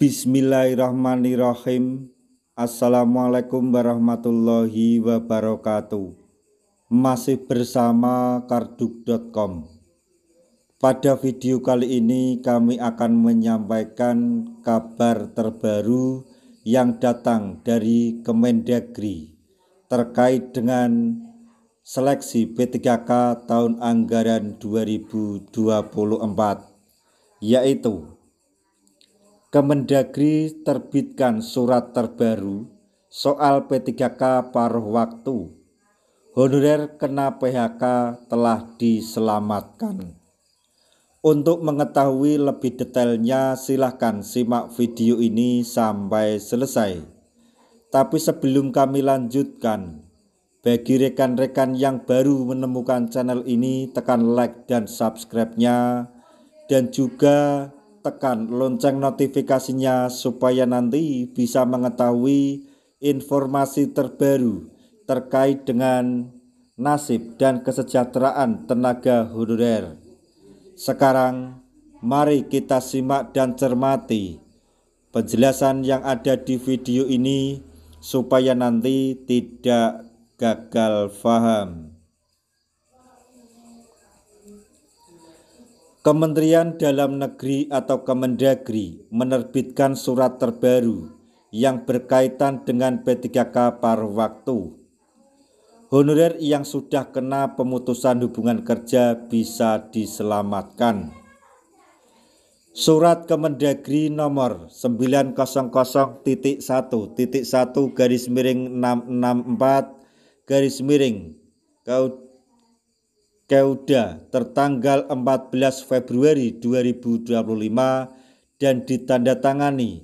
Bismillahirrahmanirrahim. Assalamualaikum warahmatullahi wabarakatuh. Masih bersama karduk.com. Pada video kali ini kami akan menyampaikan kabar terbaru yang datang dari Kemendagri terkait dengan seleksi P3K tahun anggaran 2024, yaitu Kemendagri terbitkan surat terbaru soal P3K paruh waktu. Honorer kena PHK telah diselamatkan. Untuk mengetahui lebih detailnya silahkan simak video ini sampai selesai. Tapi sebelum kami lanjutkan, bagi rekan-rekan yang baru menemukan channel ini, tekan like dan subscribe-nya, dan juga tekan lonceng notifikasinya supaya nanti bisa mengetahui informasi terbaru terkait dengan nasib dan kesejahteraan tenaga honorer. Sekarang mari kita simak dan cermati penjelasan yang ada di video ini supaya nanti tidak gagal paham. Kementerian Dalam Negeri atau Kemendagri menerbitkan surat terbaru yang berkaitan dengan P3K paruh waktu. Honorer yang sudah kena pemutusan hubungan kerja bisa diselamatkan. Surat Kemendagri nomor 900.1.1/664 Keuda tertanggal 14 Februari 2025 dan ditandatangani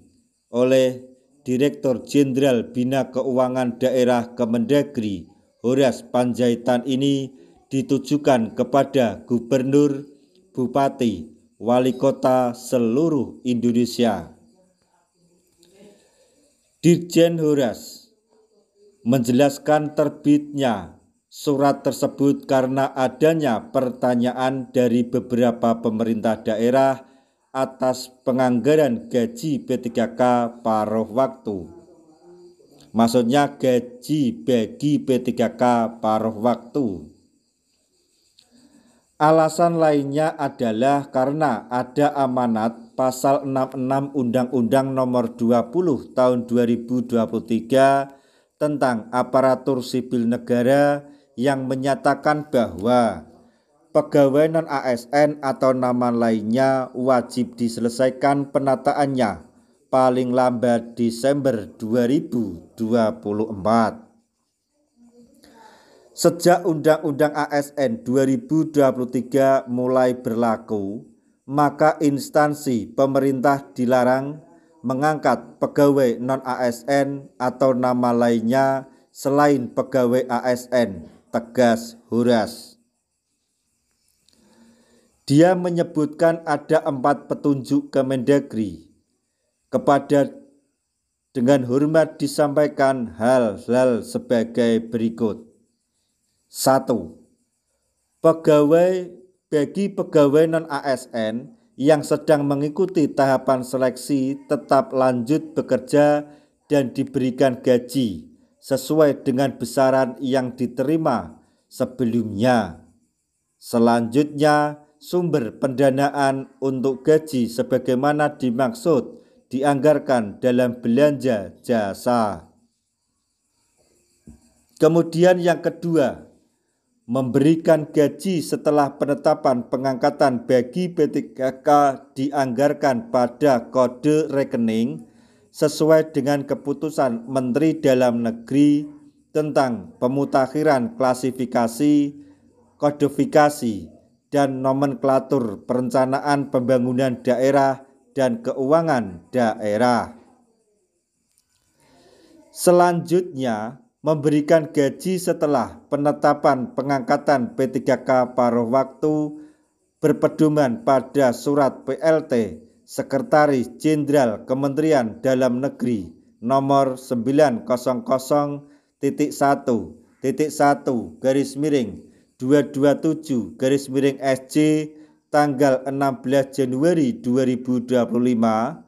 oleh Direktur Jenderal Bina Keuangan Daerah Kemendagri Horas Panjaitan ini ditujukan kepada Gubernur, Bupati, Wali Kota seluruh Indonesia. Dirjen Horas menjelaskan terbitnya surat tersebut karena adanya pertanyaan dari beberapa pemerintah daerah atas penganggaran gaji P3K paruh waktu. Maksudnya gaji bagi P3K paruh waktu. Alasan lainnya adalah karena ada amanat pasal 66 Undang-Undang Nomor 20 Tahun 2023 tentang aparatur sipil negara yang menyatakan bahwa pegawai non-ASN atau nama lainnya wajib diselesaikan penataannya paling lambat Desember 2024. Sejak Undang-Undang ASN 2023 mulai berlaku, maka instansi pemerintah dilarang mengangkat pegawai non-ASN atau nama lainnya selain pegawai ASN, tegas Horas. Dia menyebutkan ada 4 petunjuk Kemendagri. Kepada dengan hormat disampaikan hal-hal sebagai berikut. 1. Bagi pegawai non-ASN yang sedang mengikuti tahapan seleksi tetap lanjut bekerja dan diberikan gaji sesuai dengan besaran yang diterima sebelumnya. Selanjutnya, sumber pendanaan untuk gaji sebagaimana dimaksud dianggarkan dalam belanja jasa. Kemudian yang kedua, memberikan gaji setelah penetapan pengangkatan bagi P3K dianggarkan pada kode rekening sesuai dengan keputusan Menteri Dalam Negeri tentang pemutakhiran klasifikasi, kodifikasi, dan nomenklatur perencanaan pembangunan daerah dan keuangan daerah. Selanjutnya, memberikan gaji setelah penetapan pengangkatan P3K paruh waktu berpedoman pada surat PLT Sekretaris Jenderal Kementerian Dalam Negeri nomor 900.1/227/SJ tanggal 16 Januari 2025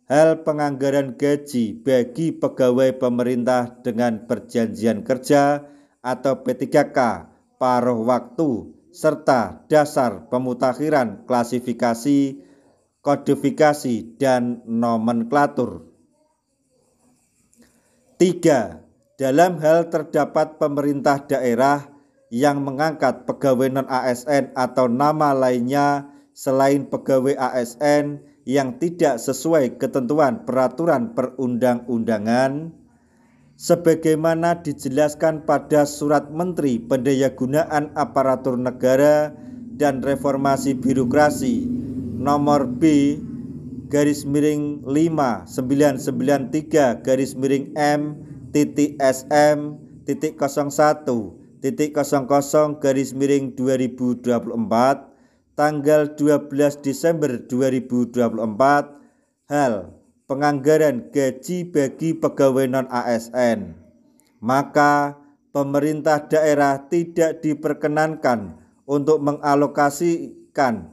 hal penganggaran gaji bagi pegawai pemerintah dengan perjanjian kerja atau P3K paruh waktu serta dasar pemutakhiran klasifikasi, kodifikasi, dan nomenklatur. 3. Dalam hal terdapat pemerintah daerah yang mengangkat pegawai non-ASN atau nama lainnya selain pegawai ASN yang tidak sesuai ketentuan peraturan perundang-undangan, sebagaimana dijelaskan pada Surat Menteri Pendayagunaan Aparatur Negara dan Reformasi Birokrasi nomor B/M/M-TTSM.01/00/2024 tanggal 12 Desember 2024 hal penganggaran gaji bagi pegawai non-ASN, maka pemerintah daerah tidak diperkenankan untuk mengalokasikan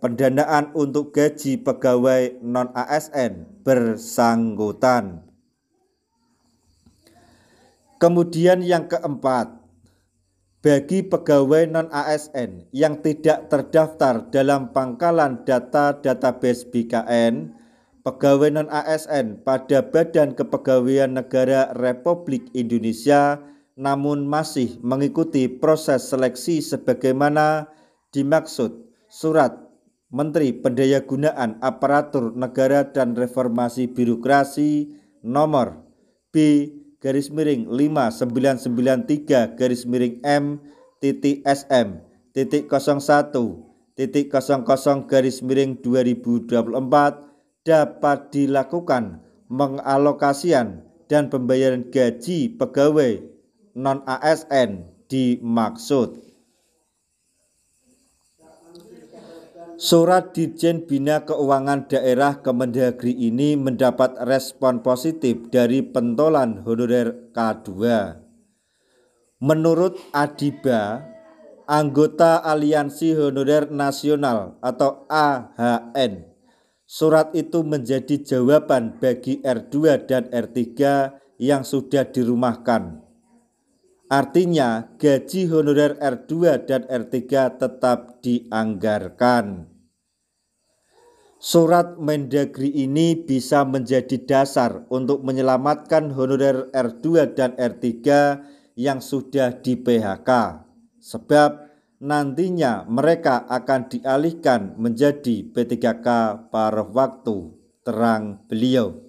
pendanaan untuk gaji pegawai non-ASN bersangkutan. Kemudian yang keempat, bagi pegawai non-ASN yang tidak terdaftar dalam pangkalan data database BKN, pegawai non-ASN pada Badan Kepegawaian Negara Republik Indonesia namun masih mengikuti proses seleksi sebagaimana dimaksud Surat Menteri Pendayagunaan Aparatur Negara dan Reformasi Birokrasi nomor B/5993-M-TTSM.01/00/2024 dapat dilakukan mengalokasian dan pembayaran gaji pegawai non-ASN dimaksud. Surat Dirjen Bina Keuangan Daerah Kemendagri ini mendapat respon positif dari pentolan honorer K2. Menurut Adiba, anggota Aliansi Honorer Nasional atau AHN, surat itu menjadi jawaban bagi R2 dan R3 yang sudah dirumahkan. Artinya gaji honorer R2 dan R3 tetap dianggarkan. Surat Mendagri ini bisa menjadi dasar untuk menyelamatkan honorer R2 dan R3 yang sudah di PHK, sebab nantinya mereka akan dialihkan menjadi P3K paruh waktu, terang beliau.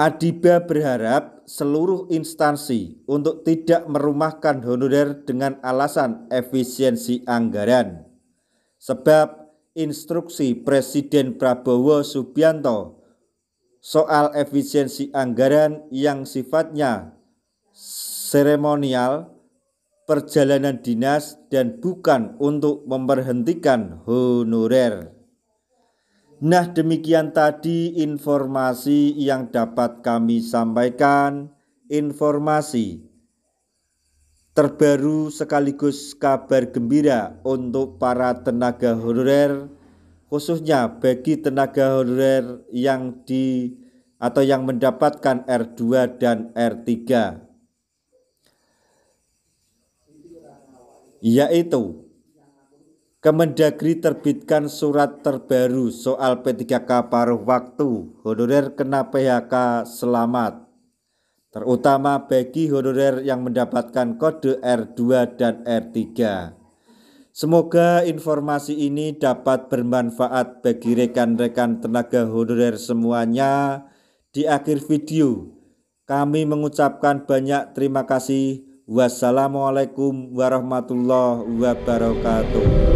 Adiba berharap seluruh instansi untuk tidak merumahkan honorer dengan alasan efisiensi anggaran, sebab instruksi Presiden Prabowo Subianto soal efisiensi anggaran yang sifatnya seremonial, perjalanan dinas, dan bukan untuk memberhentikan honorer. Nah, demikian tadi informasi yang dapat kami sampaikan, informasi terbaru sekaligus kabar gembira untuk para tenaga honorer, khususnya bagi tenaga honorer yang yang mendapatkan R2 dan R3, yaitu Kemendagri terbitkan surat terbaru soal P3K paruh waktu honorer kena PHK selamat, terutama bagi honorer yang mendapatkan kode R2 dan R3. Semoga informasi ini dapat bermanfaat bagi rekan-rekan tenaga honorer semuanya. Di akhir video, kami mengucapkan banyak terima kasih. Wassalamualaikum warahmatullahi wabarakatuh.